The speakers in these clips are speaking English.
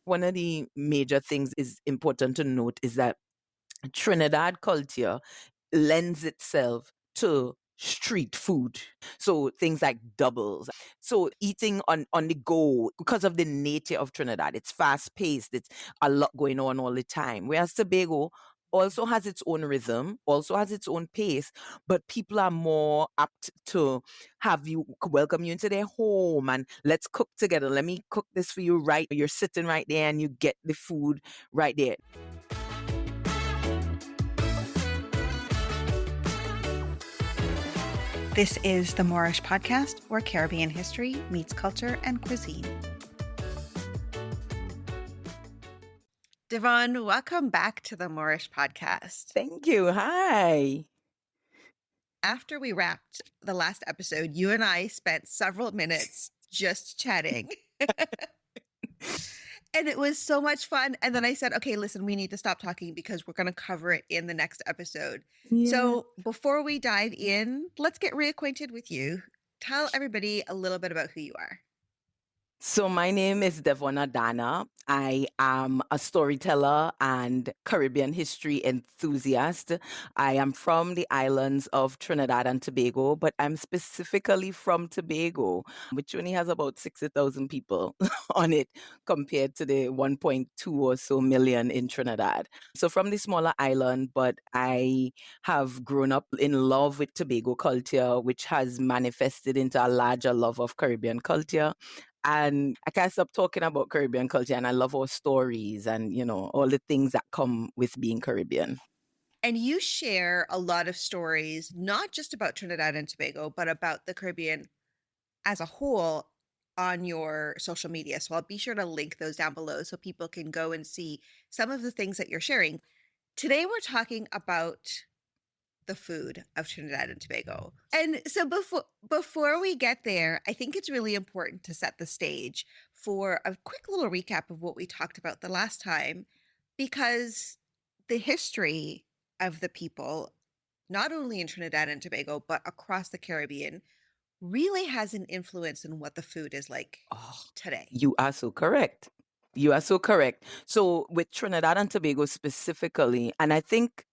One of the major things is important to note is that Trinidad culture lends itself to street food. So things like doubles. So eating on the go because of the nature of Trinidad. It's fast paced. It's a lot going on all the time. Whereas Tobago also has its own rhythm, also has its own pace, but people are more apt to have you welcome you into their home and let's cook together. Let me cook this for you right. You're sitting right there and you get the food right there. This is the Moorish podcast, where Caribbean history meets culture and cuisine. Devonne, welcome back to the Moorish podcast. Thank you. Hi. After we wrapped the last episode, you and I spent several minutes just chatting. And it was so much fun. And then I said, okay, listen, we need to stop talking because we're going to cover it in the next episode. Yeah. So before we dive in, let's get reacquainted with you. Tell everybody a little bit about who you are. So my name is Devonne Adanna. I am a storyteller and Caribbean history enthusiast. I am from the islands of Trinidad and Tobago, but I'm specifically from Tobago, which only has about 60,000 people on it compared to the 1.2 or so million in Trinidad. So from the smaller island, but I have grown up in love with Tobago culture, which has manifested into a larger love of Caribbean culture. And I can't stop talking about Caribbean culture, and I love our stories and, all the things that come with being Caribbean. And you share a lot of stories, not just about Trinidad and Tobago, but about the Caribbean as a whole on your social media. So I'll be sure to link those down below so people can go and see some of the things that you're sharing. Today, we're talking about the food of Trinidad and Tobago. And so before we get there, I think it's really important to set the stage for a quick little recap of what we talked about the last time, because the history of the people, not only in Trinidad and Tobago, but across the Caribbean, really has an influence in what the food is like today. You are so correct. You are so correct. So with Trinidad and Tobago specifically, and I think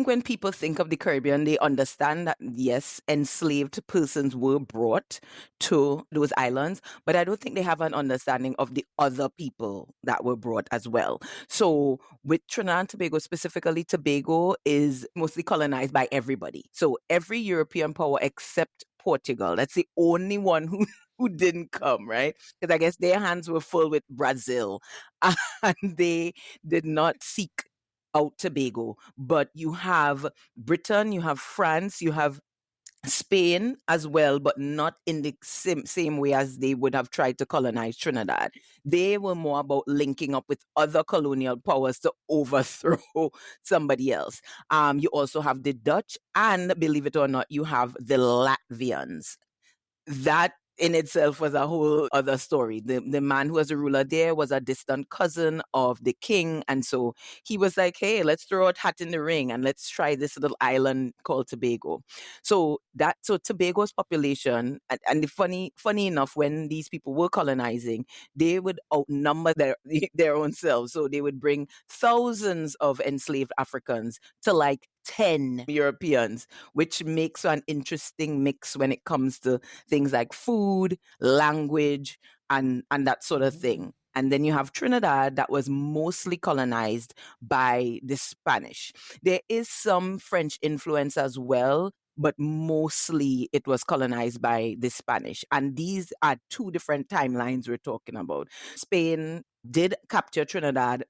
when people think of the Caribbean, they understand that, yes, enslaved persons were brought to those islands, but I don't think they have an understanding of the other people that were brought as well. So with Trinidad and Tobago specifically, Tobago is mostly colonized by everybody. So every European power except Portugal, that's the only one who didn't come, right? Because I guess their hands were full with Brazil and they did not seek out Tobago. But you have Britain, you have France, you have Spain as well, but not in the same way as they would have tried to colonize Trinidad. They were more about linking up with other colonial powers to overthrow somebody else. You also have the Dutch, and believe it or not, you have the Latvians. That in itself was a whole other story. The man who was a ruler there was a distant cousin of the king. And so he was like, hey, let's throw a hat in the ring and let's try this little island called Tobago. So Tobago's population, and the funny enough, when these people were colonizing, they would outnumber their own selves. So they would bring thousands of enslaved Africans to like 10 Europeans, which makes an interesting mix when it comes to things like food, language, and that sort of thing. And then you have Trinidad that was mostly colonized by the Spanish. There is some French influence as well, but mostly it was colonized by the Spanish. And these are two different timelines we're talking about. Spain did capture Trinidad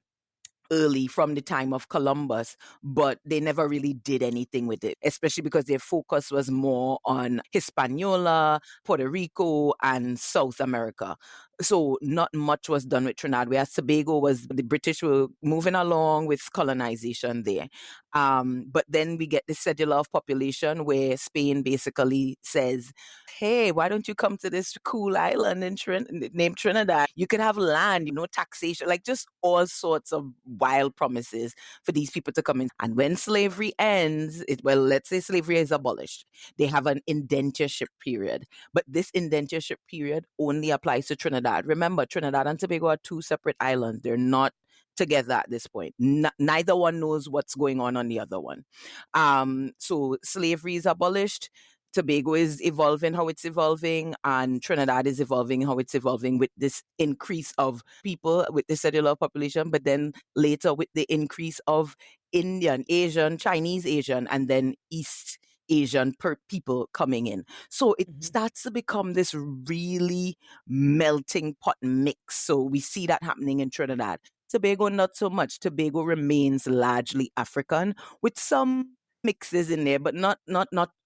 early from the time of Columbus, but they never really did anything with it, especially because their focus was more on Hispaniola, Puerto Rico, and South America. So not much was done with Trinidad, whereas Tobago the British were moving along with colonization there. But then we get the cedula of population where Spain basically says, hey, why don't you come to this cool island named Trinidad? You could have land, no taxation, like just all sorts of wild promises for these people to come in. And when slavery ends, let's say slavery is abolished, they have an indentureship period. But this indentureship period only applies to Trinidad Trinidad. Remember, Trinidad and Tobago are two separate islands. They're not together at this point. Neither one knows what's going on the other one. So slavery is abolished. Tobago is evolving how it's evolving, and Trinidad is evolving how it's evolving with this increase of people with the cellular population, but then later with the increase of Indian, Asian, Chinese Asian, and then East Asian people coming in. So it Mhm. starts to become this really melting pot mix. So we see that happening in Trinidad. Tobago, not so much. Tobago remains largely African with some mixes in there, but not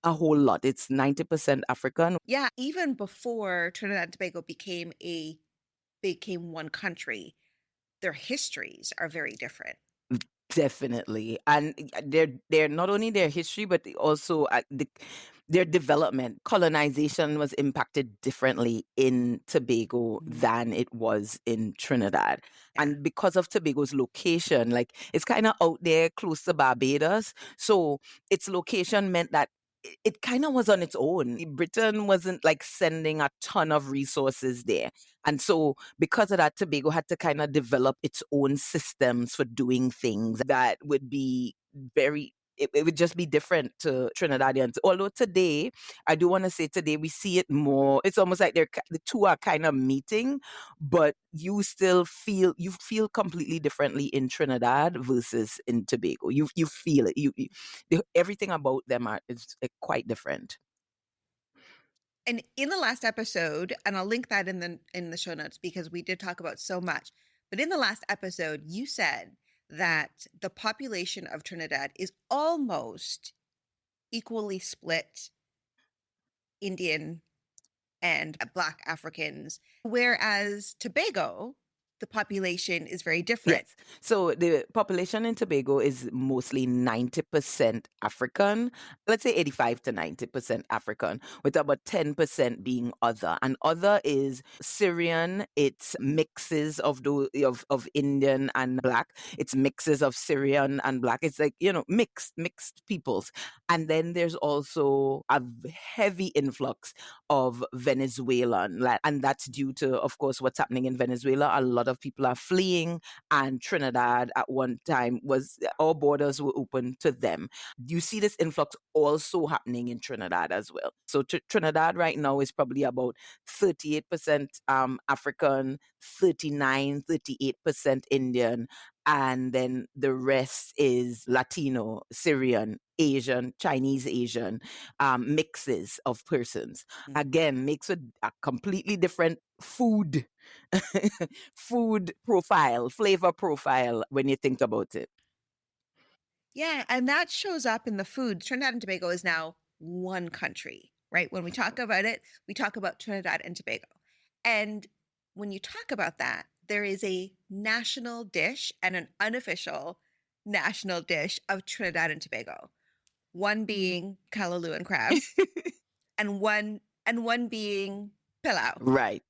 a whole lot. It's 90% African. Yeah, even before Trinidad and Tobago became one country, their histories are very different. Definitely. And they're not only their history, but also their development. Colonization was impacted differently in Tobago Mhm. than it was in Trinidad. Yeah. And because of Tobago's location, like it's kind of out there close to Barbados. So its location meant that it kind of was on its own. Britain wasn't like sending a ton of resources there. And so, because of that, Tobago had to kind of develop its own systems for doing things that would be it would just be different to Trinidadians. Although today, I do want to say today we see it more. It's almost like the two are kind of meeting, but you feel completely differently in Trinidad versus in Tobago. You feel it. Everything about them is quite different. And in the last episode, and I'll link that in the show notes because we did talk about so much. But in the last episode, you said that the population of Trinidad is almost equally split Indian and Black Africans, whereas Tobago, the population is very different. Yes. So the population in Tobago is mostly 90% African. Let's say 85 to 90% African, with about 10% being other. And other is Syrian. It's mixes of Indian and Black. It's mixes of Syrian and Black. It's like, mixed peoples. And then there's also a heavy influx of Venezuelan. And that's due to, of course, what's happening in Venezuela. A lot of people are fleeing, and Trinidad at one time was, our borders were open to them. You see this influx also happening in Trinidad as well. So Trinidad right now is probably about 38% African, 38% Indian, and then the rest is Latino, Syrian, Asian, Chinese Asian, mixes of persons. Mm. Again, makes a completely different food profile, flavor profile when you think about it. Yeah, and that shows up in the food. Trinidad and Tobago is now one country, right? When we talk about it, we talk about Trinidad and Tobago. And when you talk about that, there is a national dish and an unofficial national dish of Trinidad and Tobago. One being callaloo and crab, and one being pilau. Right.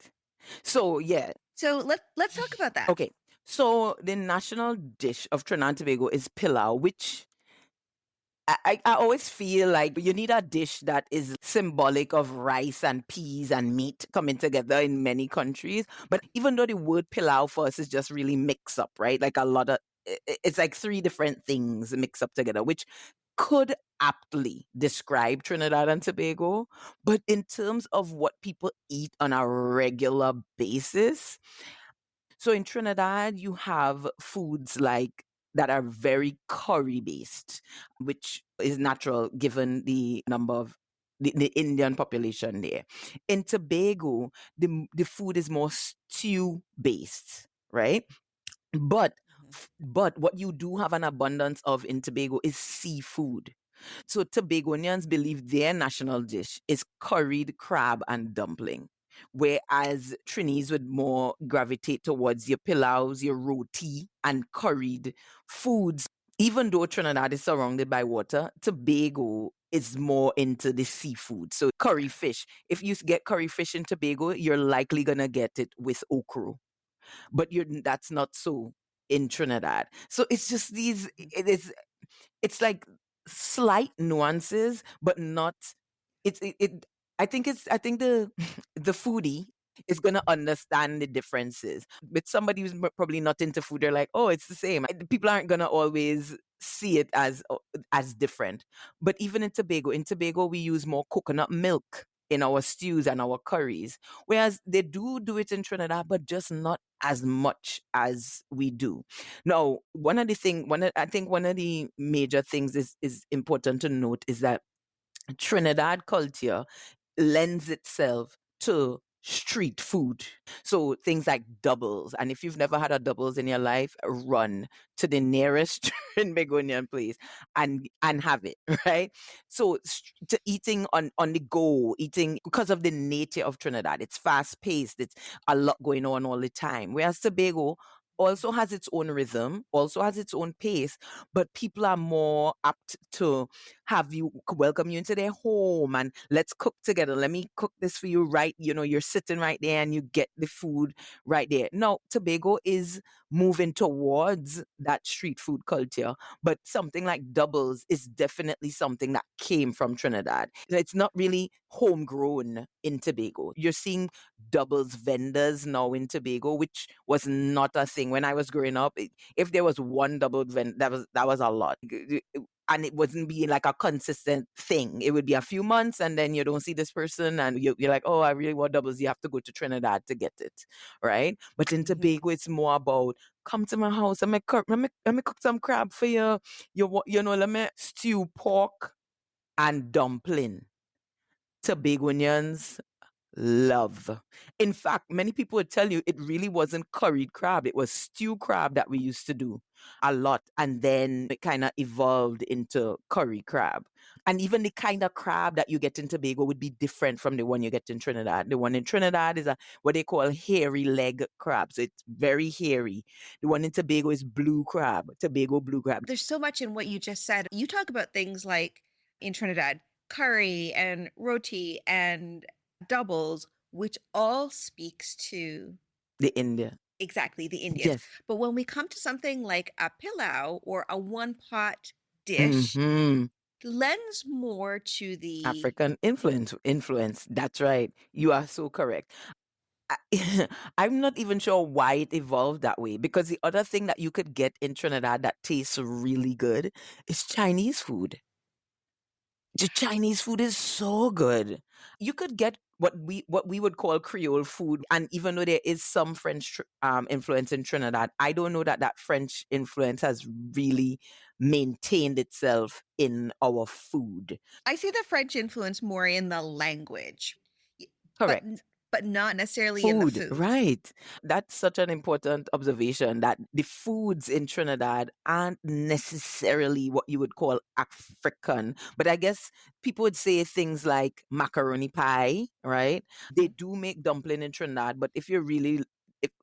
So yeah. So let's talk about that. Okay. So the national dish of Trinidad and Tobago is pilau, which I always feel like you need a dish that is symbolic of rice and peas and meat coming together in many countries. But even though the word pilau for us is just really mix up, right? Like a lot of, it's like three different things mixed up together, which could aptly describe Trinidad and Tobago. But in terms of what people eat on a regular basis, so in Trinidad, you have foods like that are very curry based, which is natural given the number of the Indian population there. In Tobago, the food is more stew based, right? But Mhm. but what you do have an abundance of in Tobago is seafood. So Tobagonians believe their national dish is curried crab and dumpling, whereas Trinis would more gravitate towards your pilaus, your roti, and curried foods. Even though Trinidad is surrounded by water, Tobago is more into the seafood. So curry Yeah. fish. If you get curry fish in Tobago, you're likely gonna get it with okra, but that's not so in Trinidad. So it's just Mhm. it's like slight nuances, but not. It's it. I think the the foodie is going to understand the differences. With somebody who's probably not into food, they're like, oh, it's the same. People aren't going to always see it as different. But even in Tobago, we use more coconut milk in our stews and our curries. Whereas they do it in Trinidad, but just not as much as we do. Now, I think one of the major things is important to note is that Trinidad culture lends itself to street food. So things like doubles. And if you've never had a doubles in your life, run to the nearest Trinbagonian place and have it, right? So to eating on the go, eating because of the nature of Trinidad, it's fast paced, it's a lot going on all the time. Whereas Tobago also has its own rhythm, also has its own pace, but people are more apt to have you welcome you into their home and let's cook together. Let me cook this for you, right? You're sitting right there and you get the food right there. Now, Tobago is moving towards that street food culture, but something like doubles is definitely something that came from Trinidad. It's not really homegrown in Tobago. You're seeing doubles vendors now in Tobago, which was not a thing when I was growing up. If there was one double vendor, that was a lot. And it wasn't being like a consistent thing. It would be a few months and then you don't see this person and you're like, oh, I really want doubles. You have to go to Trinidad to get it, right? But in Mhm. Tobago, it's more about come to my house and let me cook some crab for you. Let me stew pork and dumpling. Tobagoans love. In fact, many people would tell you it really wasn't curried crab, it was stew crab that we used to do a lot. And then it kind of evolved into curry crab. And even the kind of crab that you get in Tobago would be different from the one you get in Trinidad. The one in Trinidad is what they call hairy leg crab. So it's very hairy. The one in Tobago is blue crab, Tobago blue crab. There's so much in what you just said. You talk about things like in Trinidad, curry and roti and doubles, which all speaks to The India. exactly the Indians. Yes. But when we come to something like a pilau or a one pot dish, Hmm. lends more to the African influence. That's right. You are so correct. I'm not even sure why it evolved that way because the other thing that you could get in Trinidad that tastes really good is Chinese food. The Chinese food is so good. You could get what we would call Creole food, and even though there is some French influence in Trinidad, I don't know that that French influence has really maintained itself in our food. I see the French influence more in the language, y- but Correct. but not necessarily in the Food, food. right. That's such an important observation that the foods in Trinidad aren't necessarily what you would call African. But I guess people would say things like macaroni pie, right? They do make dumpling in Trinidad, but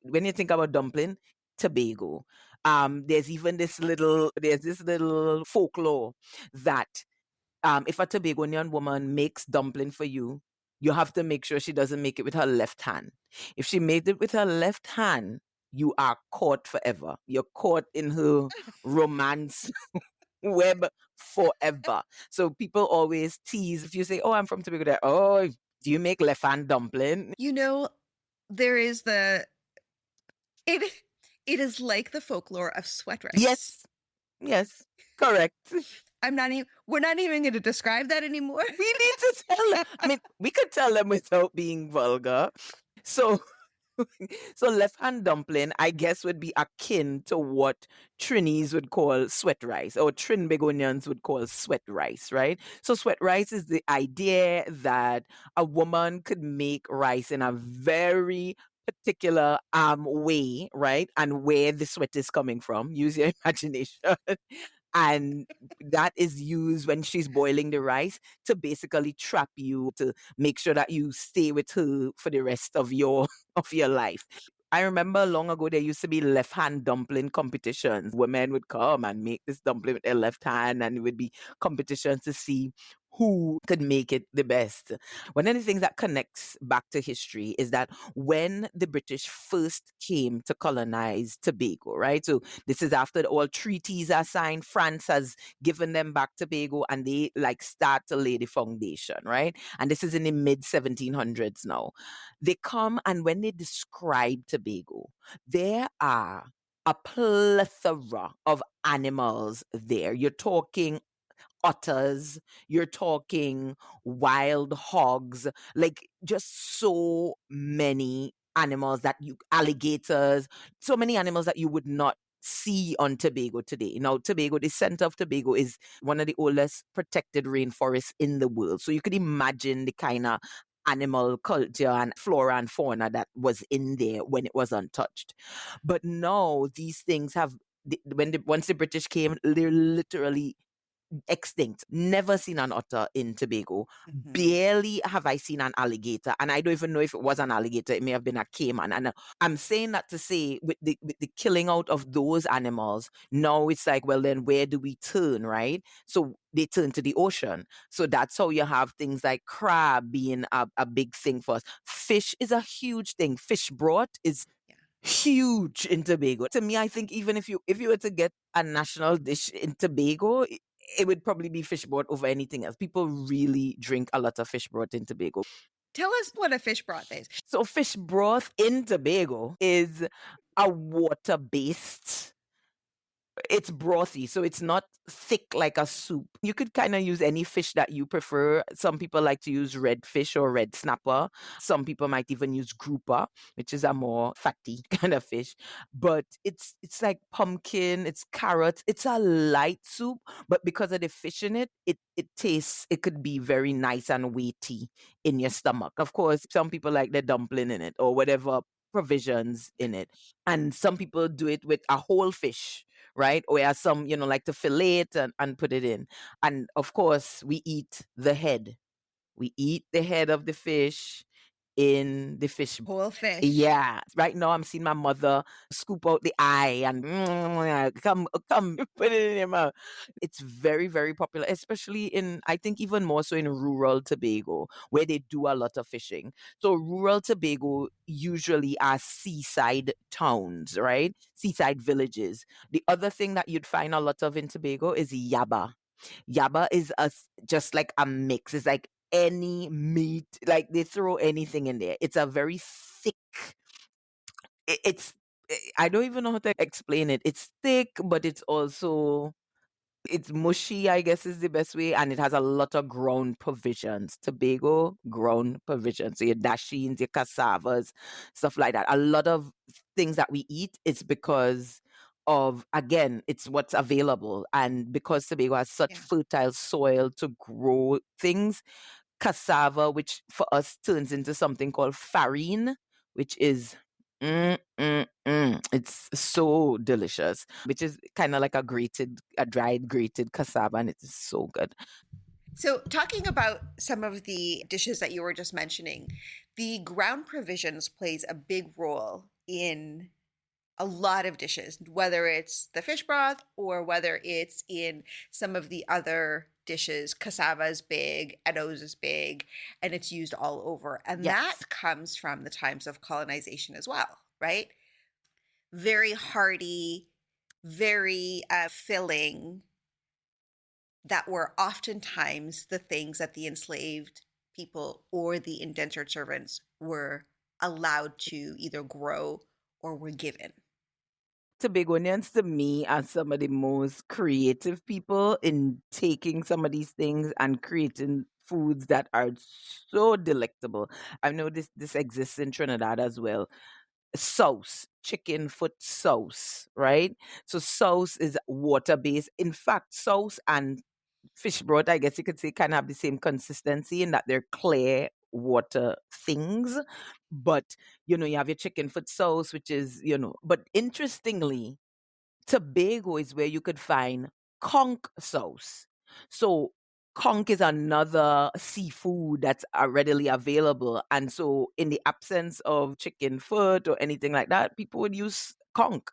when you think about dumpling, Tobago. There's this little folklore that if a Tobagonian woman makes dumpling for you, you have to make sure she doesn't make it with her left hand. If she made it with her left hand, you are caught forever. You're caught in her romance web forever. So people always tease if you say, "Oh, I'm from Tobago." They're, "Oh, do you make left hand dumpling?" You know, there is the it it is like the folklore of sweat rice. Yes, yes, correct. I'm not even we're not even going to describe that anymore. We need to tell them. I mean, we could tell them without being vulgar. So so left hand dumpling, I guess, would be akin to what Trinis would call sweat rice, or Trinbagonians would call sweat rice, right? So sweat rice is the idea that a woman could make rice in a very particular way, right? And where the sweat is coming from. Use your imagination. And that is used when she's boiling the rice to basically trap you to make sure that you stay with her for the rest of your of your life. I remember long ago there used to be left hand dumpling competitions. Women would come and make this dumpling with their left hand, and it would be competitions to see who could make it the best. One of the things that connects back to history is that when the British first came to colonize Tobago, right? So this is after all treaties are signed, France has given them back Tobago, and they like start to lay the foundation, right? And this is in the mid 1700s now. They come, and when they describe Tobago, there are a plethora of animals there. You're talking otters, you're talking wild hogs, like just so many animals that you, alligators, so many animals that you would not see on Tobago today. Now, Tobago, the center of Tobago is one of the oldest protected rainforests in the world. So you could imagine the kind of animal culture and flora and fauna that was in there when it was untouched. But now these things have once the British came, they're literally extinct. Never seen an otter in Tobago. Mhm. Barely have I seen an alligator, and I don't even know if it was an alligator. It may have been a caiman. And I'm saying that to say, with the killing out of those animals, now it's like, well, then where do we turn, right? So they turn to the ocean. So that's how you have things like crab being a big thing for us. Fish is a huge thing. Fish broth is Yeah. huge in Tobago. To me, I think even if you were to get a national dish in Tobago, it would probably be fish broth over anything else. People really drink a lot of fish broth in Tobago. Tell us what a fish broth is. So fish broth in Tobago is a water-based, it's brothy, so it's not thick like a soup. You could kind of use any fish that you prefer. Some people like to use red fish or red snapper. Some people might even use grouper, which is a more fatty kind of fish. But it's like pumpkin, it's carrots. It's a light soup, but because of the fish in it, it tastes, it could be very nice and weighty in your stomach. Of course, some people like the dumpling in it or whatever provisions in it. And some people do it with a whole fish, right? Where some, like to fillet it and put it in. And of course, we eat the head. We eat the head of the fish in the fish. Whole fish. Yeah. Right now, I'm seeing my mother scoop out the eye and come, put it in your mouth. It's very, very popular, especially in, I think, even more so in rural Tobago, where they do a lot of fishing. So, rural Tobago usually are seaside towns, right? Seaside villages. The other thing that you'd find a lot of in Tobago is yaba. Yaba is just like a mix. It's like any meat, like they throw anything in there. It's a very thick. It's I don't even know how to explain it. It's thick, but it's also it's mushy, I guess is the best way, and it has a lot of ground provisions. Tobago ground provisions. So your dashins, your cassavas, stuff like that. A lot of things that we eat, it's because of, again, it's what's available. And because Tobago has such Yeah. fertile soil to grow things, cassava, which for us turns into something called farine, which is it's so delicious, which is kind of like a dried grated cassava, and it's so good. So, talking about some of the dishes that you were just mentioning, the ground provisions plays a big role in a lot of dishes, whether it's the fish broth or whether it's in some of the other dishes. Cassava is big, edos is big, and it's used all over. And that Yes. comes from the times of colonization as well, right? Very hearty, very filling, that were oftentimes the things that the enslaved people or the indentured servants were allowed to either grow or were given. Tobagonians to me are some of the most creative people in taking some of these things and creating foods that are so delectable. I know this exists in Trinidad as well. Sauce, chicken foot sauce, right? So sauce is water based. In fact, sauce and fish broth, I guess you could say, kind of have the same consistency in that they're clear water things. But you have your chicken foot sauce, which is, but interestingly, Tobago is where you could find conch sauce. So conch is another seafood that's readily available. And so, in the absence of chicken foot or anything like that, people would use conch.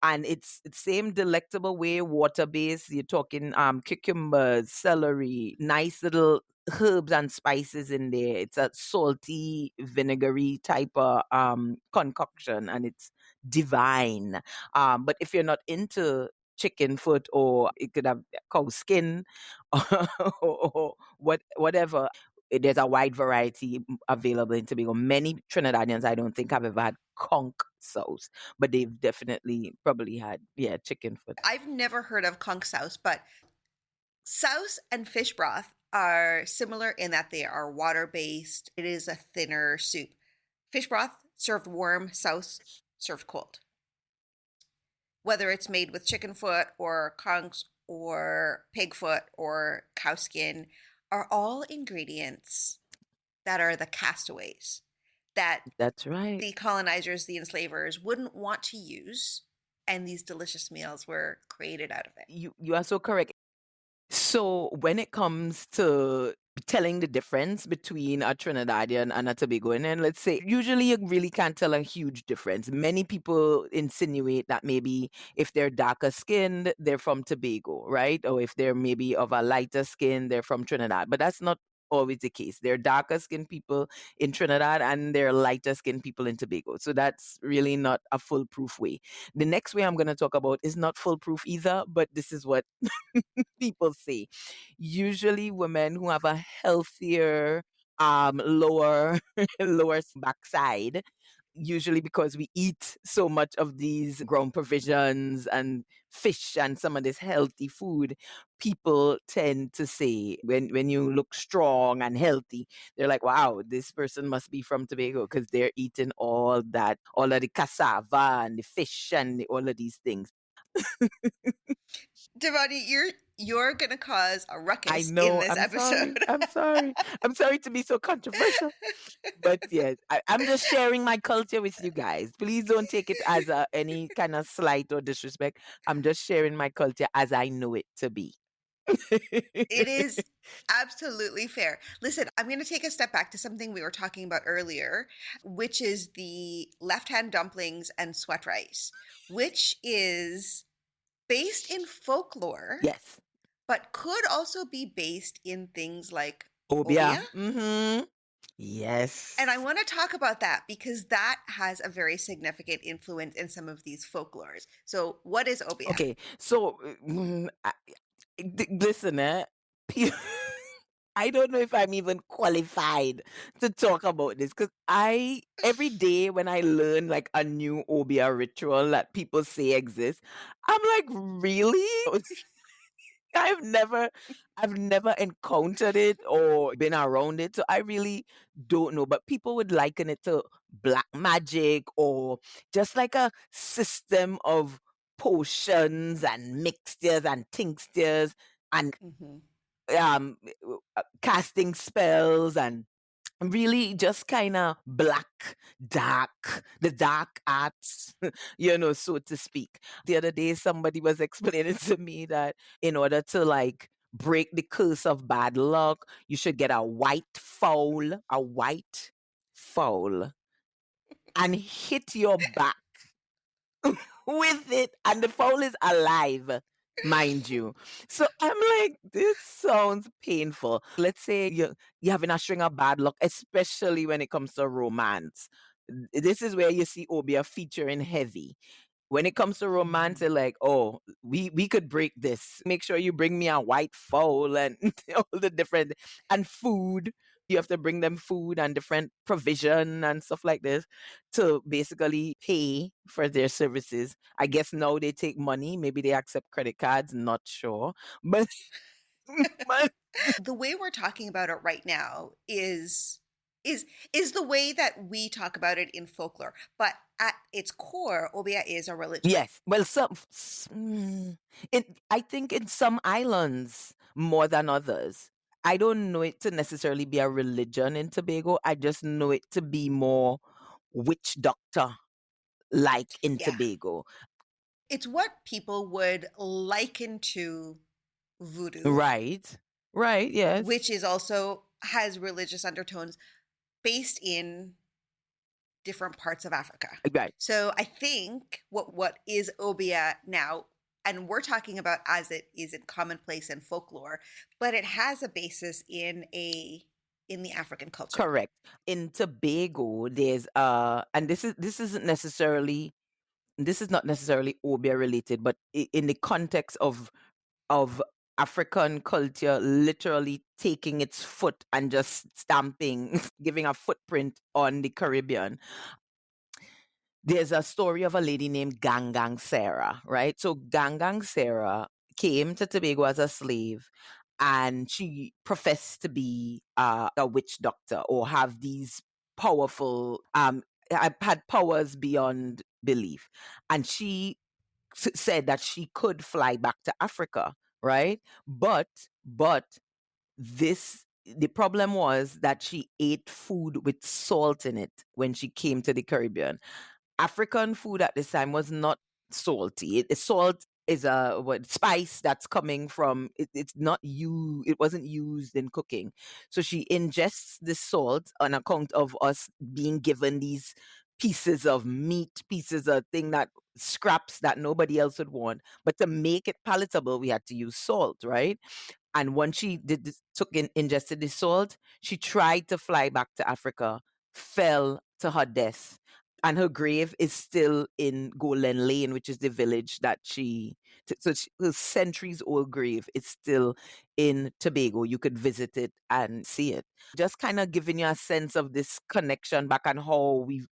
And it's same delectable way, water based. You're talking cucumbers, celery, nice little herbs and spices in there. It's a salty, vinegary type of concoction, and it's divine. But if you're not into chicken foot, or it could have cow skin, or whatever. There's a wide variety available in Tobago. Many Trinidadians, I don't think, have ever had conch sauce, but they've definitely probably had, yeah, chicken foot. I've never heard of conch sauce, but sauce and fish broth are similar in that they are water based. It is a thinner soup. Fish broth served warm, sauce served cold. Whether it's made with chicken foot or conch or pig foot or cow skin, are all ingredients that are the castaways that That's right. the colonizers, the enslavers, wouldn't want to use. And these delicious meals were created out of it. You are so correct. So when it comes to telling the difference between a Trinidadian and a Tobagoan, and let's say usually you really can't tell a huge difference. Many people insinuate that maybe if they're darker skinned, they're from Tobago, right? Or if they're maybe of a lighter skin, they're from Trinidad. But that's not always the case. There are darker skinned people in Trinidad and there are lighter skinned people in Tobago. So that's really not a foolproof way. The next way I'm going to talk about is not foolproof either, but this is what people say. Usually women who have a healthier lower lower backside, usually because we eat so much of these ground provisions and fish and some of this healthy food, people tend to say when you look strong and healthy, they're like, wow, this person must be from Tobago because they're eating all that, all of the cassava and the fish and all of these things. Devonne, you're gonna cause a I ruckus in know. this I'm sorry. episode. I'm sorry. I'm sorry to be so controversial. But yes, I'm just sharing my culture with you guys. Please don't take it as any kind of slight or disrespect. I'm just sharing my culture as I know it to be. It is absolutely fair. Listen, I'm going to take a step back to something we were talking about earlier, which is the left hand dumplings and sweat rice, which is based in folklore, Yes. but could also be based in things like obia. Obia. Mm-hmm. Yes. And I want to talk about that because that has a very significant influence in some of these folklores. So, what is obia? Okay. So, listen, I don't know if I'm even qualified to talk about this because every day when I learn like a new Obia ritual that people say exists, I'm like, really? I've never, I've never encountered it or been around it. So I really don't know. But people would liken it to black magic or just like a system of potions and mixtures and tinctures and Mm-hmm. um casting spells and really just kind of the dark arts, so to speak. The other day, somebody was explaining to me that in order to like break the curse of bad luck, you should get a white fowl, and hit your back with it, and the fowl is alive, mind you. So I'm like, this sounds painful. Let's say you're having a string of bad luck, especially when it comes to romance. This is where you see Obia featuring heavy. When it comes to romance, they're like, oh, we could break this. Make sure you bring me a white fowl and all the different and food. You have to bring them food and different provision and stuff like this to basically pay for their services. I guess now they take money. Maybe they accept credit cards. Not sure, but but The way we're talking about it right now is is the way that we talk about it in folklore, but at its core obia is a religion. yes. Well, I think in some islands more than others. I don't know it to necessarily be a religion in Tobago. I just know it to be more witch doctor like in Yeah, Tobago. it's what people would liken to voodoo. Right. Right, yes. which is also has religious undertones based in different parts of Africa. Right. So I think what is obia now, and we're talking about as it is in commonplace and folklore, but it has a basis in the African culture. Correct. In Tobago, there's and this is not necessarily Obia related, but in the context of African culture literally taking its foot and just stamping, giving a footprint on the Caribbean. There's a story of a lady named Gangang Sarah, right? So Gangang Sarah came to Tobago as a slave, and she professed to be a witch doctor or have these powerful had powers beyond belief. And she said that she could fly back to Africa, right? But this the problem was that she ate food with salt in it when she came to the Caribbean. African food at this time was not salty. Salt is a spice that's coming from it's not you. It wasn't used in cooking. So she ingests this salt on account of us being given these pieces of meat, pieces of thing that scraps that nobody else would want. But to make it palatable, we had to use salt, right? And once she did this, ingested the salt, she tried to fly back to Africa, fell to her death, and her grave is still in Golden Lane, which is the village that her centuries old grave is still in Tobago. You could visit it and see it. Just kind of giving you a sense of this connection back and how we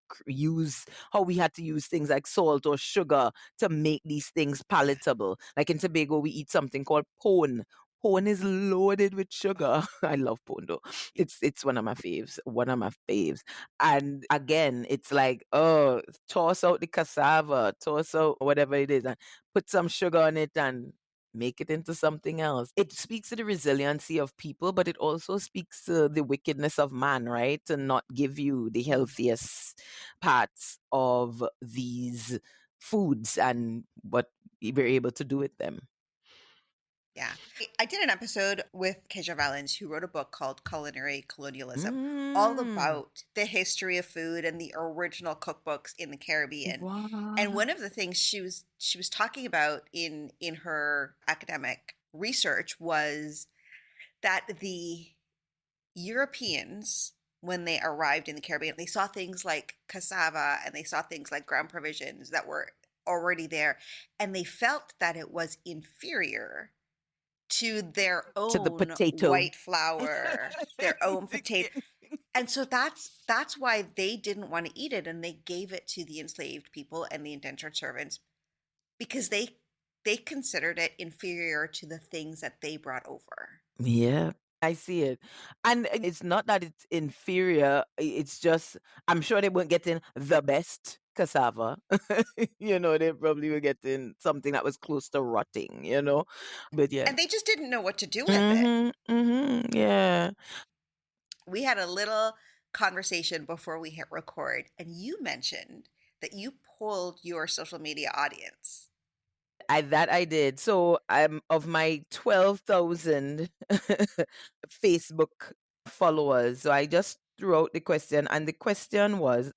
had to use things like salt or sugar to make these things palatable. Like in Tobago, we eat something called pone. Pone is loaded with sugar. I love pone though. It's one of my faves. One of my faves. And again, it's like, oh, toss out the cassava, toss out whatever it is, and put some sugar on it and make it into something else. It speaks to the resiliency of people, but it also speaks to the wickedness of man, right? To not give you the healthiest parts of these foods and what we're able to do with them. Yeah. I did an episode with Keja Valens, who wrote a book called Culinary Colonialism, all Mm. about the history of food and the original cookbooks in the Caribbean. And Wow. one of the things she was talking about in her academic research was that the Europeans, when they arrived in the Caribbean, they saw things like cassava and they saw things like ground provisions that were already there, and they felt that it was inferior to their To the own potato. white flour, their own potato. And so that's why they didn't want to eat it, and they gave it to the enslaved people and the indentured servants because they considered it inferior to the things that they brought over. Yeah, I see it. And it's not that it's inferior, it's just I'm sure they weren't getting the best cassava. They probably were getting something that was close to rotting. But yeah. And they just didn't know what to do with it. Mhm. Mhm. Yeah. We had a little conversation before we hit record, and you mentioned that you polled your social media audience. I did. So of my 12,000 Facebook followers. So I just threw out the question, and the question was,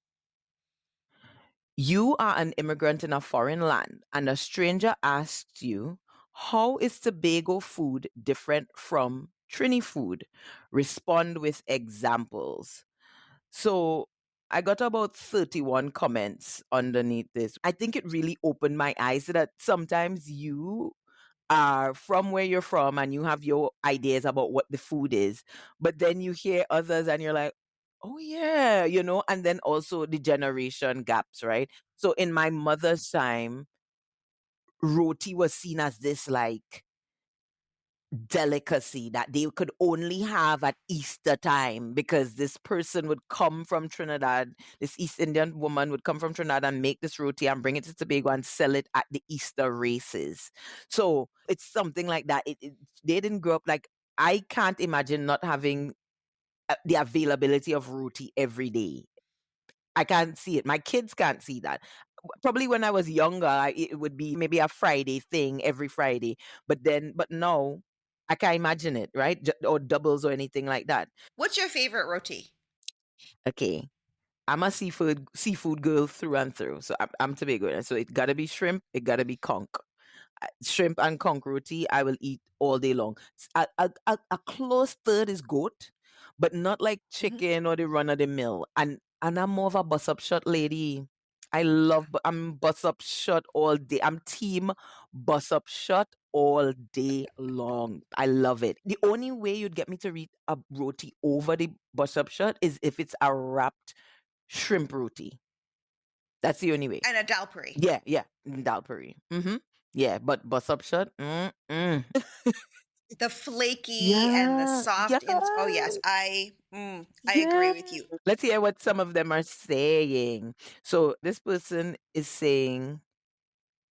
you are an immigrant in a foreign land, and a stranger asked you, how is Tobago food different from Trini food? Respond with examples. So I got about 31 comments underneath this. I think it really opened my eyes that sometimes you are from where you're from and you have your ideas about what the food is, but then you hear others and you're like, oh yeah, and then also the generation gaps, right? So in my mother's time, roti was seen as this like delicacy that they could only have at Easter time because this person would come from Trinidad, this East Indian woman would come from Trinidad and make this roti and bring it to Tobago and sell it at the Easter races. So it's something like that. They didn't grow up like, I can't imagine not having the availability of roti every day. I can't see it. My kids can't see that. Probably when I was younger, it would be maybe a Friday thing every Friday. But now I can't imagine it, right? Or doubles or anything like that. What's your favorite roti? Okay. I'm a seafood girl through and through. So I'm Tobago. So it gotta be shrimp, it gotta be conch. Shrimp and conch roti, I will eat all day long. A close third is goat, but not like Mhm. chicken or the run of the mill. And I'm more of a bus up shot lady. I'm bus up shot all day. I'm team bus up shot all day long. I love it. The only way you'd get me to eat a roti over the bus up shot is if it's a wrapped shrimp roti. That's the only way. And a dalpuri. Yeah, yeah, dal puri. Yeah, but bus up shot. Mm-mm. The flaky and the Yeah, soft oh yeah, yes, I agree yeah. with you. Let's hear what some of them are saying. So this person is saying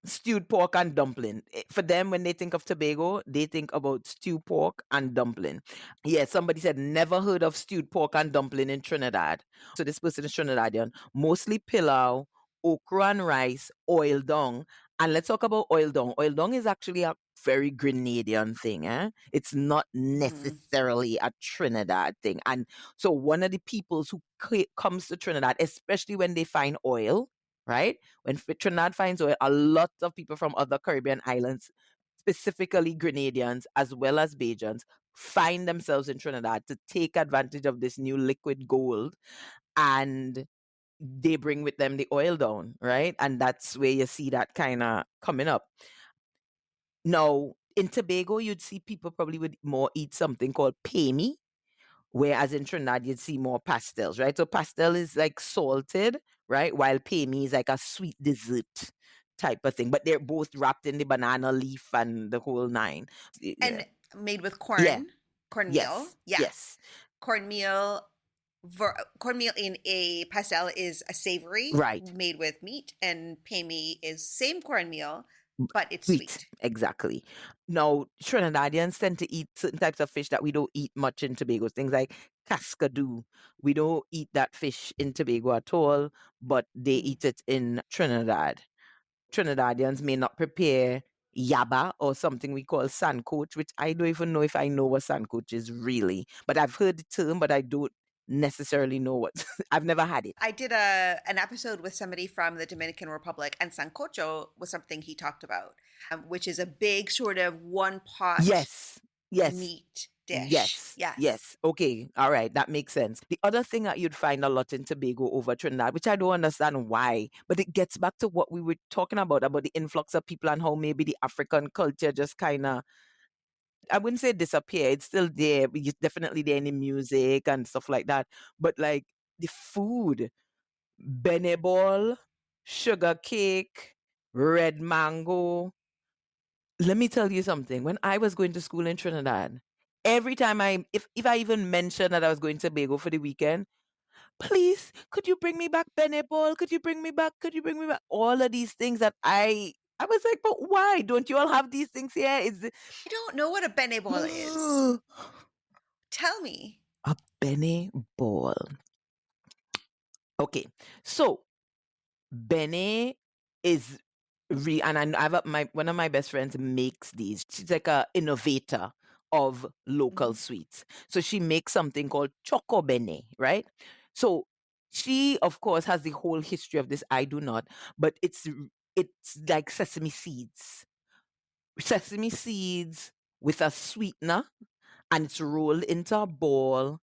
stewed pork and dumpling. For them, when they think of Tobago, they think about stewed pork and dumpling. Yeah, somebody said never heard of stewed pork and dumpling in Trinidad. So this person is Trinidadian. Mostly pilau, okra and rice, oil dong. And let's talk about oil dong. Oil dong is actually a very Grenadian thing. It's not Mhm. necessarily a Trinidad thing. And so one of the peoples who comes to Trinidad, especially when they find oil, right? When Trinidad finds oil, a lot of people from other Caribbean islands, specifically Grenadians as well as Bajans, find themselves in Trinidad to take advantage of this new liquid gold, and they bring with them the oil down, right? And that's where you see that kind of coming up. Now, in Tobago, you'd see people probably would more eat something called pay me, whereas in Trinidad, you'd see more pastels, right? So pastel is like salted, right? While pay me is like a sweet dessert type of thing. But they're both wrapped in the banana leaf and the whole nine. Yeah. And made with Yeah. cornmeal. Yes. Yeah. Yes. Cornmeal cornmeal in a pastel is a savory Right. made with meat, and pemi is same cornmeal, but it's Sweet. sweet. Exactly. Now, Trinidadians tend to eat certain types of fish that we don't eat much in Tobago. Things like cascadoo. We don't eat that fish in Tobago at all, but they Mhm. eat it in Trinidad. Trinidadians may not prepare yaba or something we call sandcoach, which I don't even know if I know what sandcoach is really. But I've heard the term, but I don't necessarily know what. I've never had it. I did an episode with somebody from the Dominican Republic, and sancocho was something he talked about, which is a big sort of one pot Yes, yes, meat dish. yes, Yes. yes. Okay, all right, that makes sense. The other thing that you'd find a lot in Tobago over Trinidad, which I don't understand why, but it gets back to what we were talking about the influx of people and how maybe the African culture just kind of, I wouldn't say disappear. It's still there. But it's definitely there in the music and stuff like that. But like the food, bene ball, sugar cake, red mango. Let me tell you something. When I was going to school in Trinidad, every time if I even mentioned that I was going to Tobago for the weekend, please, could you bring me back bene ball? Could you bring me back? Could you bring me back? All of these things that I was like, but why don't you all have these things here? Is I don't know what a benebol is. it Tell me. a bene ball? Okay, so Bene is and I have my one of my best friends makes these. She's like a innovator of local Mhm, sweets. So she makes something called Choco Bene, right? So she, of course, has the whole history of this. I do not, but it's like sesame seeds with a sweetener, and it's rolled into a ball,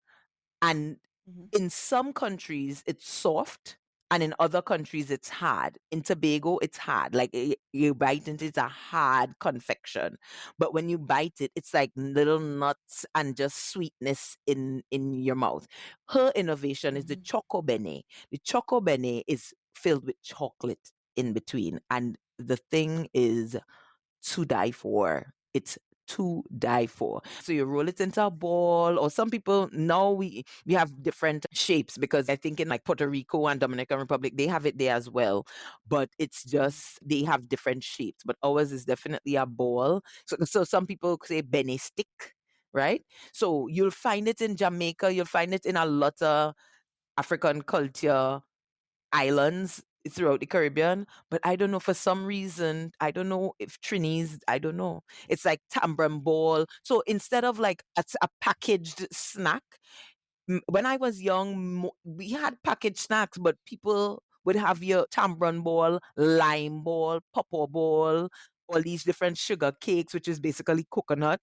and mhm, in some countries, it's soft, and in other countries, it's hard. In Tobago, it's hard. Like you bite into it's a hard confection. But when you bite it, it's like little nuts and just sweetness in your mouth. Her innovation is the mhm. Choco Bene. The Choco Bene is filled with chocolate in between. And the thing is to die for. It's to die for. So you roll it into a ball, or some people now we have different shapes because I think in like Puerto Rico and Dominican Republic they have it there as well. But it's Mhm, just they have different shapes. But ours is definitely a ball. So some people say Benny stick, right? So you'll find it in Jamaica, you'll find it in a lot of African culture islands. throughout the Caribbean, but I don't know, for some reason, I don't know if Trinis, I don't know. It's like tambran ball. So instead of like a packaged snack, when I was young, we had packaged snacks, but people would have your tambran ball, lime ball, pawpaw ball, all these different sugar cakes, which is basically coconut.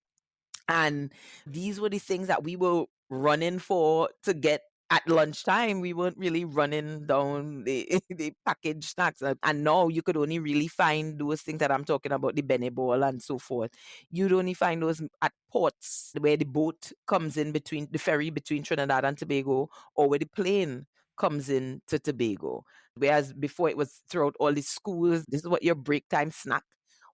And these were the things that we were running for to get at lunchtime. We weren't really running down the, the packaged snacks. And now you could only really find those things that I'm talking about, the Bene Ball and so forth. You'd only find those at ports where the boat comes in between the ferry between Trinidad and Tobago, or where the plane comes in to Tobago. Whereas before it was throughout all the schools, this is what your break time snack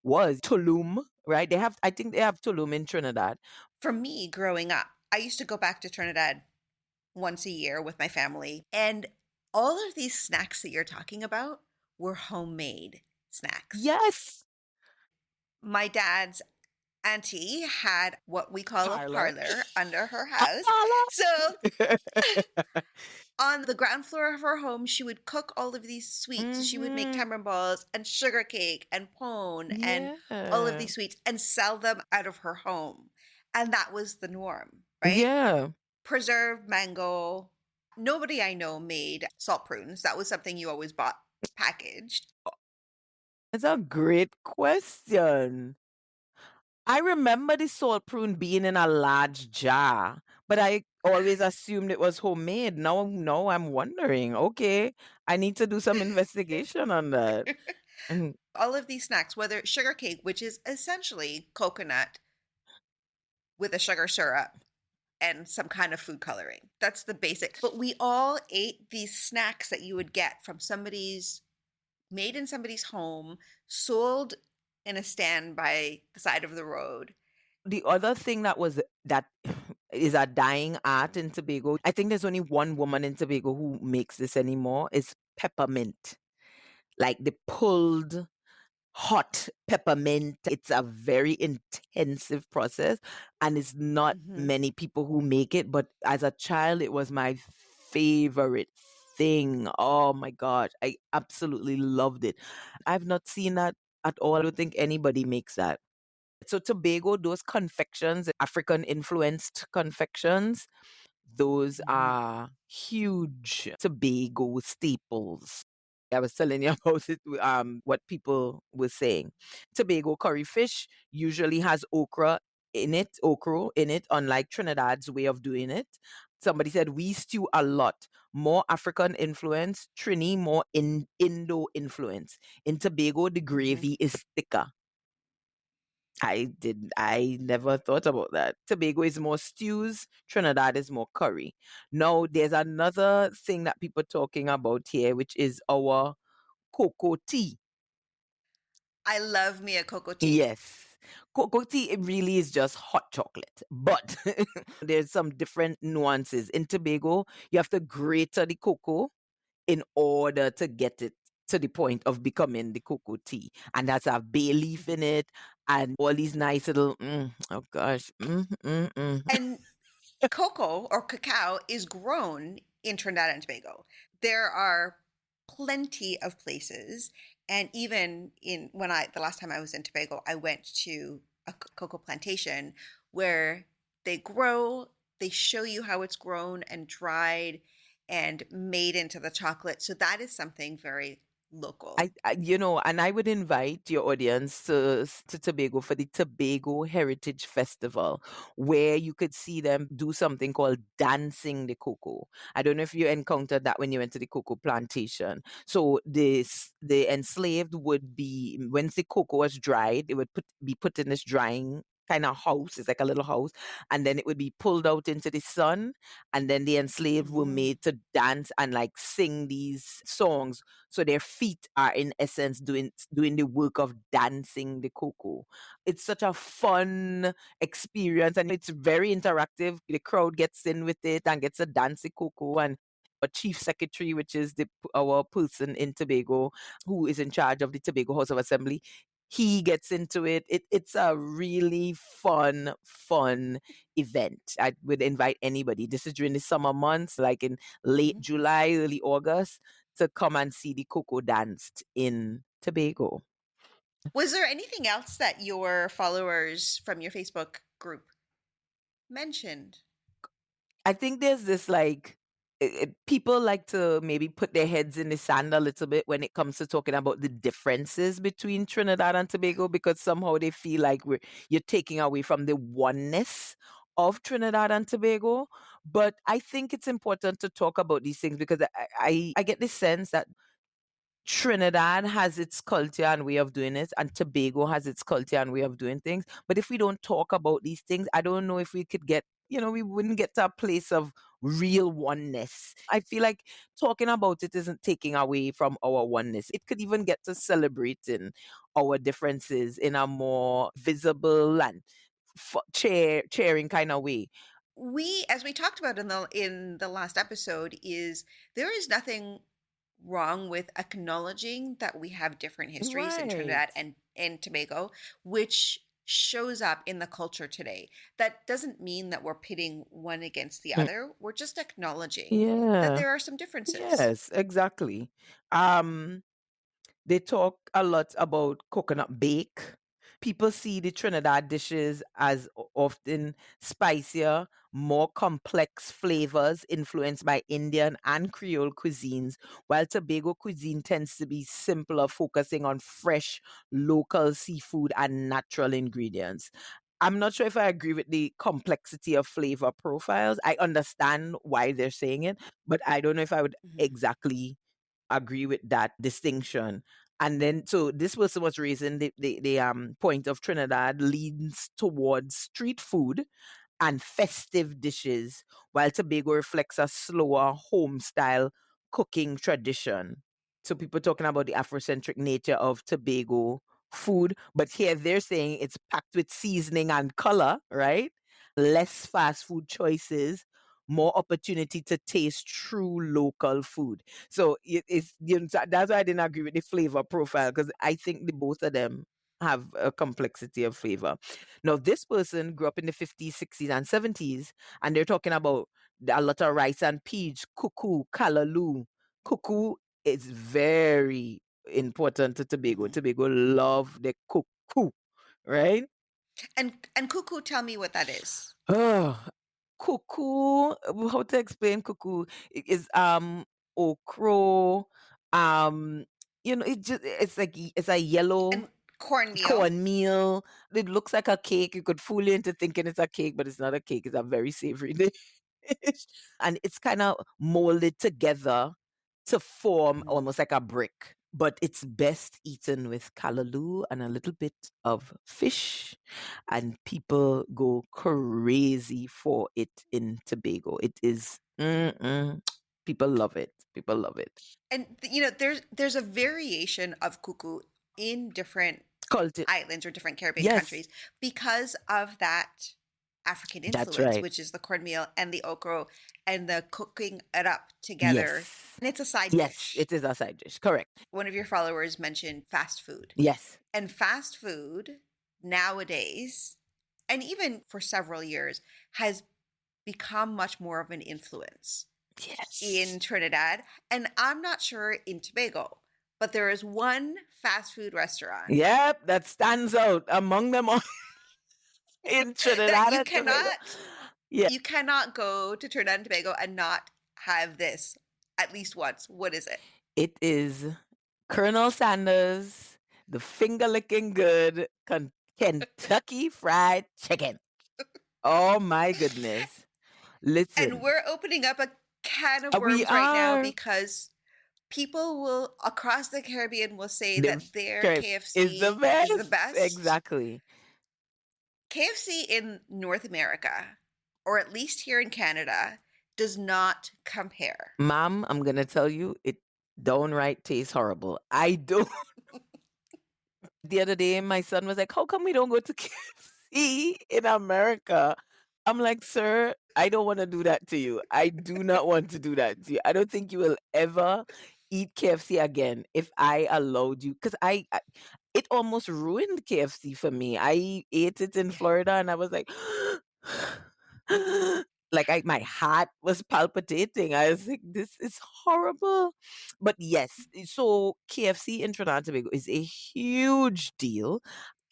was. Tulum, right? I think they have Tulum in Trinidad. For me, growing up, I used to go back to Trinidad once a year with my family, and all of these snacks that you're talking about were homemade snacks. Yes. My dad's auntie had what we call a Parlor. parlor under her A house. So parlor. on the ground floor of her home, she would cook all of these sweets. She would make Mhm. tamarind balls and sugar cake and pone and all of Yeah. these sweets and sell them out of her home. And that was the norm, right? Yeah. Preserved mango. Nobody I know made salt prunes. That was something you always bought packaged. That's a great question. I remember the salt prune being in a large jar, but I always assumed it was homemade. Now I'm wondering, okay, I need to do some investigation on that. And All of these snacks, whether it's sugar cake, which is essentially coconut with a sugar syrup and some kind of food coloring. That's the basic. But we all ate these snacks that you would get from somebody's made in somebody's home, sold in a stand by the side of the road. the other thing that is a dying art in Tobago, I think there's only one woman in Tobago who makes this anymore, is peppermint. Like the pulled hot peppermint. It's a very intensive process, and it's not Mhm. many people who make it. But as a child, it was my favorite thing. Oh my gosh, I absolutely loved it. I've not seen that at all. I don't think anybody makes that. So Tobago, those confections, African influenced confections, those Mhm. are huge Tobago staples. I was telling you about it, what people were saying. Tobago curry fish usually has okra in it, unlike Trinidad's way of doing it. Somebody said we stew a lot. More African influence, Trini more Indo influence. In Tobago, the Mhm. gravy is thicker. I never thought about that. Tobago is more stews, Trinidad is more curry. Now, there's another thing that people are talking about here, which is our cocoa tea. I love me a cocoa tea. Yes. Cocoa tea, it really is just hot chocolate, but there's some different nuances. In Tobago, you have to grate the cocoa in order to get it to the point of becoming the cocoa tea. And that's a bay leaf Mhm. in it and all these nice little, oh gosh. And cocoa or cacao is grown in Trinidad and Tobago. There are plenty of places, and even in when I the last time I was in Tobago, I went to a cocoa plantation where they grow, they show you how it's grown and dried and made into the chocolate. So that is something very local. And I would invite your audience to Tobago for the Tobago Heritage Festival, where you could see them do something called dancing the cocoa. I don't know if you encountered that when you went to the cocoa plantation. So the enslaved would be, once the cocoa was dried, it would be put in this drying kind of house. It's like a little house, and then it would be pulled out into the sun, and then the enslaved were Mhm. made to dance and like sing these songs, so their feet are in essence doing the work of dancing the cocoa. It's such a fun experience, and it's very interactive. The crowd gets in with it and gets to dance the cocoa, and a chief secretary, which is our person in Tobago who is in charge of the Tobago House of Assembly, he gets into it. It's a really fun event. I would invite anybody. This is during the summer months, like in late Mhm. July, early August. to come and see the cocoa danced in Tobago. Was there anything else that your followers from your Facebook group mentioned? I think there's this like people like to maybe put their heads in the sand a little bit when it comes to talking about the differences between Trinidad and Tobago because somehow they feel like you're taking away from the oneness of Trinidad and Tobago. But I think it's important to talk about these things because I get the sense that Trinidad has its culture and way of doing it, and Tobago has its culture and way of doing things. But if we don't talk about these things, I don't know if we could get, we wouldn't get to a place of real oneness. I feel like talking about it isn't taking away from our oneness. It could even get to celebrating our differences in a more visible and cheering kind of way. As we talked about in the last episode, is there is nothing wrong with acknowledging that we have different histories in Right. Trinidad and Tobago, which shows up in the culture today. That doesn't mean that we're pitting one against the Mm. other. We're just acknowledging that Yeah. there are some differences. Yes, exactly. Um, They talk a lot about coconut bake. People see the Trinidad dishes as often spicier, more complex flavors influenced by Indian and Creole cuisines, while Tobago cuisine tends to be simpler, focusing on fresh, local seafood and natural ingredients. I'm not sure if I agree with the complexity of flavor profiles. I understand why they're saying it, but I don't know if I would Mhm. exactly agree with that distinction. And then, so this person was raising the point of Trinidad leans towards street food and festive dishes, while Tobago reflects a slower home style cooking tradition. So people talking about the Afrocentric nature of Tobago food, but here they're saying it's packed with seasoning and color, right? Less fast food choices, more opportunity to taste true local food. So that's why I didn't agree with the flavor profile because I think the both of them have a complexity of flavor. Now, this person grew up in the 50s, 60s, and 70s, and they're talking about a lot of rice and peach, cuckoo, callaloo. Cuckoo is very important to Tobago. Mhm. Tobago love the cuckoo, right? And cuckoo, tell me what that is. Oh, cuckoo, how to explain cuckoo? It is okra, it's like it's a yellow And cornmeal. cornmeal. It looks like a cake. You could fool you into thinking it's a cake, but it's not a cake. It's a very savory dish. And it's kind of molded together to form Mhm. almost like a brick. But it's best eaten with callaloo and a little bit of fish. And people go crazy for it in Tobago. It is, people love it. People love it. And there's a variation of cuckoo in different Cult it. islands or different Caribbean Yes, countries because of that African that's influence, right. which is the cornmeal and the okra and the cooking it up together. Yes. And it's a side Yes, dish. it is a side dish. Correct. One of your followers mentioned fast food. Yes. And fast food nowadays, and even for several years, has become much more of an influence Yes. in Trinidad. And I'm not sure in Tobago, but there is one fast food restaurant Yep, that stands out among them all in that Trinidad and Tobago. Yeah, you cannot go to Trinidad and Tobago and not have this at least once. What is it? it is Colonel Sanders, the finger licking good Kentucky Fried Chicken. Oh my goodness. And Listen, we're opening up a can of we worms right now are because people will across the Caribbean will say the that their correct is the KFC is the best. best. Exactly. KFC in North America, or at least here in Canada, does not compare. Mom, I'm gonna tell you, it downright tastes horrible. I don't. The other day, my son was like, "How come we don't go to KFC in America?" I'm like, "Sir, I don't want to do that to you. I do not want to do that to you. I don't think you will ever eat KFC again if I allowed you." Because it almost ruined KFC for me. I ate it in Yeah. Florida, and I was like, Like my heart was palpitating. I was like, this is horrible. But yes, so KFC in Trinidad and Tobago is a huge deal.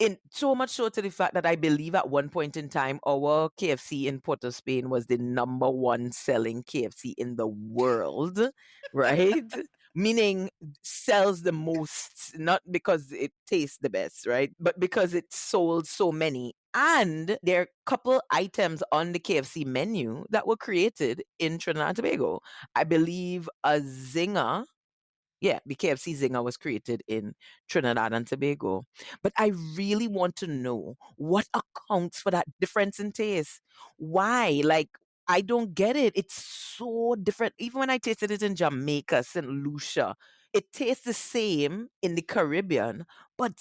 In so much so to the fact that I believe at one point in time, our KFC in Port of Spain was the number one selling KFC in the world, right? Meaning sells the most, not because it tastes the best, right? But because it sold so many. And there are a couple items on the KFC menu that were created in Trinidad and Tobago. I believe a zinger, yeah, the KFC zinger was created in Trinidad and Tobago. But I really want to know what accounts for that difference in taste. Why? Like, I don't get it. It's so different. Even when I tasted it in Jamaica, St. Lucia, it tastes the same in the Caribbean, but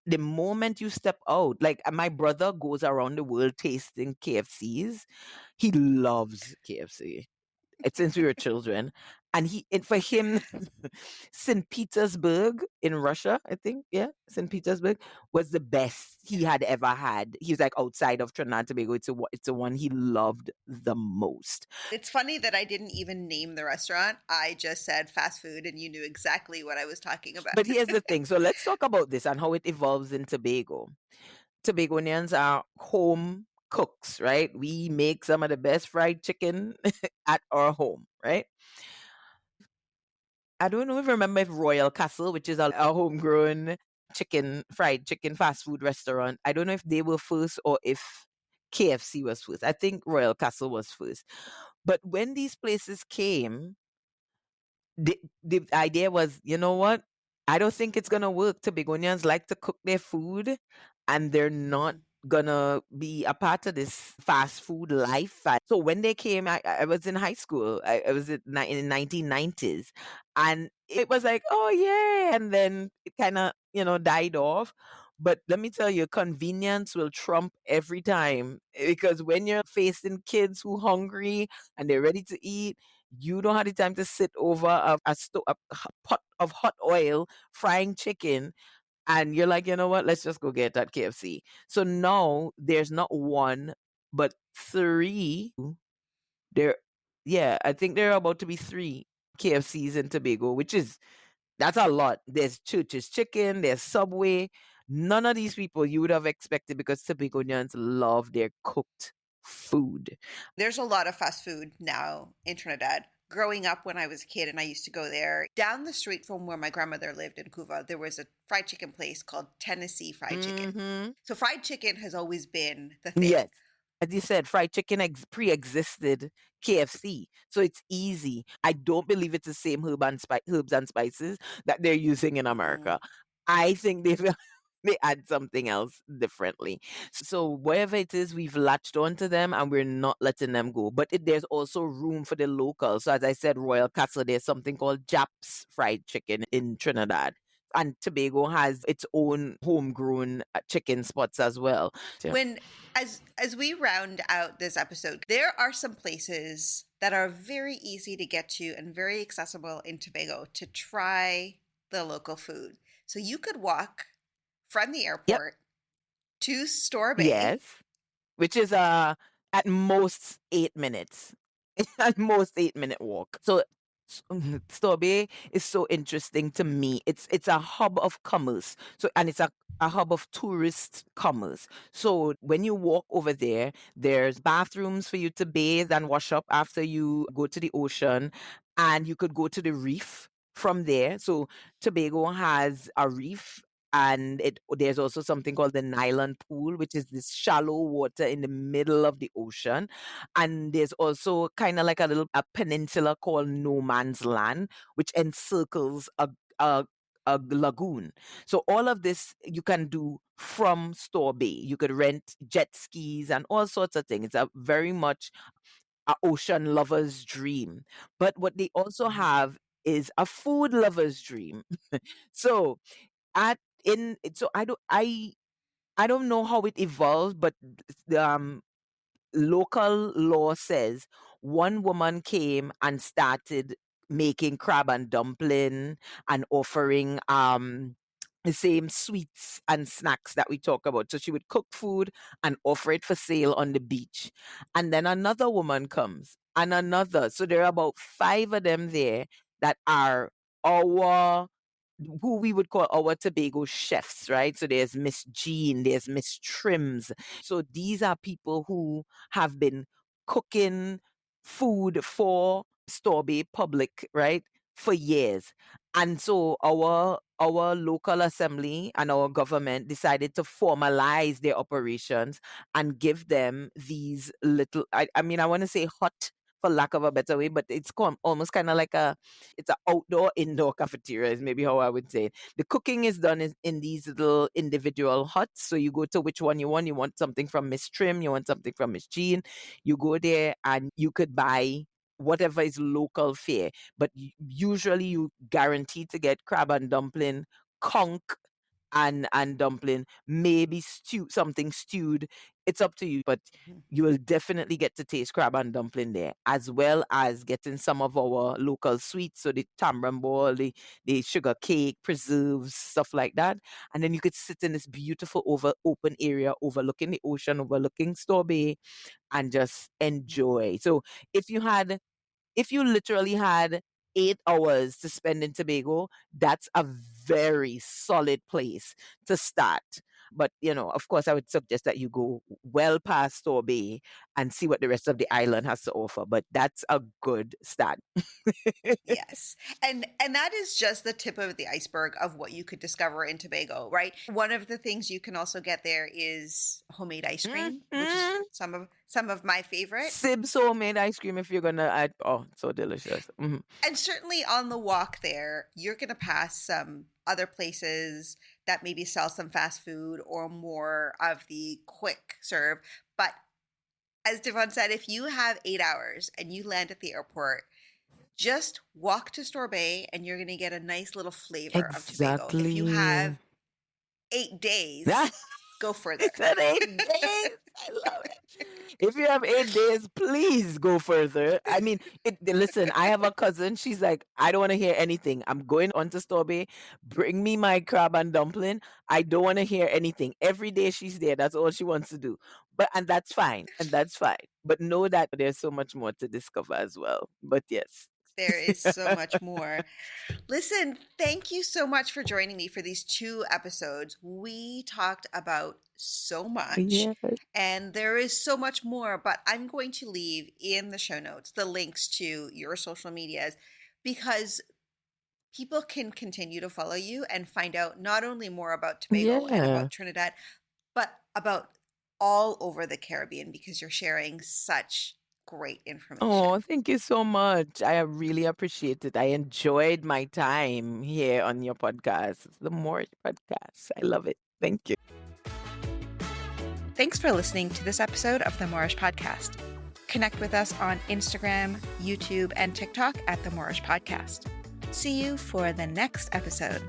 the moment you step out, like my brother goes around the world tasting KFCs. He loves KFC. It's since we were children. And for him, St. Petersburg in Russia, I think, yeah, St. Petersburg was the best he Yeah. had ever had. He was like outside of Trinidad and Tobago. It's the one he loved the most. It's funny that I didn't even name the restaurant. I just said fast food and you knew exactly what I was talking about. But here's the thing. So let's talk about this and how it evolves in Tobago. Tobagonians are home cooks, right? We make some of the best fried chicken at our home, right? I don't know if you remember if Royal Castle, which is a homegrown fried chicken fast food restaurant. I don't know if they were first or if KFC was first. I think Royal Castle was first. But when these places came, the idea was, you know what? I don't think it's gonna work. Tobagonians like to cook their food, and they're not Mhm. gonna be a part of this fast food life. So when they came, I was in high school. I was in the 1990s, and it was like, oh yeah, and then it kind of died off. But let me tell you, convenience will trump every time because when you're facing kids who hungry and they're ready to eat, you don't have the time to sit over a pot of hot oil frying chicken, and you're like, you know what? Let's just go get that KFC. So now there's not one, but three. There, yeah, I think there are about to be three KFCs in Tobago, that's a lot. There's Church's Chicken, there's Subway. None of these people you would have expected because Tobagonians love their cooked food. There's a lot of fast food now in Trinidad. Growing up when I was a kid and I used to go there, down the street from where my grandmother lived in Cuba, there was a fried chicken place called Tennessee Fried Chicken. Mm-hmm. So fried chicken has always been the thing. Yes. As you said, fried chicken pre-existed KFC, so it's easy. I don't believe it's the same herbs and spices that they're using in Mm-mm. America. I think they add something else differently. So wherever it is, we've latched onto them and we're not letting them go. But there's also room for the locals. So as I said, Royal Castle, there's something called Japs fried chicken in Trinidad. And Tobago has its own homegrown chicken spots as well. Yeah. When as we round out this episode, there are some places that are very easy to get to and very accessible in Tobago to try the local food. So you could walk from the Yep. airport to Store Bay. Yes. Which is at most 8 minutes. At most 8 minute walk. So Storby is so interesting to me. It's a hub of commerce. So and it's a hub of tourist commerce. So when you walk over there, there's bathrooms for you to bathe and wash up after you go to the ocean. And you could go to the reef from there. So Tobago has a reef, and there's also something called the nylon pool, which is this shallow water in the middle of the ocean. And there's also kind of like a peninsula called No Man's Land, which encircles a a lagoon. So all of this you can do from Store Bay. You could rent jet skis and all sorts of things. It's a very much a ocean lover's dream. But what they also have is a food lover's dream. So at in so I don't know how it evolved, but the local law says one woman came and started making crab and dumpling and offering the same sweets and snacks that we talk about. So she would cook food and offer it for sale on the beach. And then another woman comes and another. So there are about 5 of them there that are our who we would call our Tobago chefs, right? So there's Miss Jean, there's Miss Trims. So these are people who have been cooking food for Storbay public, right, for years. And so our local assembly and our government decided to formalize their operations and give them these little I mean I want to say hut for lack of a better way, but it's almost kind of like it's an outdoor indoor cafeteria is maybe how I would say it. The cooking is done in these little individual huts. So you go to which one you want. You want something from Miss Trim, you want something from Miss Jean. You go there and you could buy whatever is local fare. But usually you guarantee to get crab and dumpling, conch and dumpling, maybe something stewed. It's up to you, but Mhm. you will definitely get to taste crab and dumpling there, as well as getting some of our local sweets. So the tamarind ball, the sugar cake, preserves, stuff like that. And then you could sit in this beautiful open area overlooking the ocean, overlooking Store Bay, and just enjoy. So if you had if you literally had 8 hours to spend in Tobago, that's a very solid place to start. But, of course, I would suggest that you go well past Store Bay and see what the rest of the island has to offer. But that's a good start. Yes. And that is just the tip of the iceberg of what you could discover in Tobago, right? One of the things you can also get there is homemade ice cream, which is Mhm. some of my favorite. Sibs homemade ice cream if you're going to add. Oh, so delicious. Mhm. And certainly on the walk there, you're going to pass some other places that maybe sell some fast food or more of the quick serve. But as Devon said, if you have 8 hours and you land at the airport, just walk to Store Bay and you're going to get a nice little flavor of Tobago. If you Exactly. have 8 days, go further. It's an 8 days. I love it. If you have 8 days, please go further. I mean, listen, I have a cousin. She's like, I don't want to hear anything. I'm going on to Storby. Bring me my crab and dumpling. I don't want to hear anything. Every day she's there. That's all she wants to do. And that's fine. And that's fine. But know that there's so much more to discover as well. But yes. There is so much more. Listen, thank you so much for joining me for these 2 episodes. We talked about so much, Yeah. and there is so much more, but I'm going to leave in the show notes the links to your social medias because people can continue to follow you and find out not only more about Tobago and Yeah. about Trinidad, but about all over the Caribbean because you're sharing such great Oh, information. thank you so much. I really appreciate it. I enjoyed my time here on your podcast. It's the Moorish podcast. I love it. Thank you. Thanks for listening to this episode of the Moorish Podcast. Connect with us on Instagram, YouTube, and TikTok at the Moorish Podcast. See you for the next episode.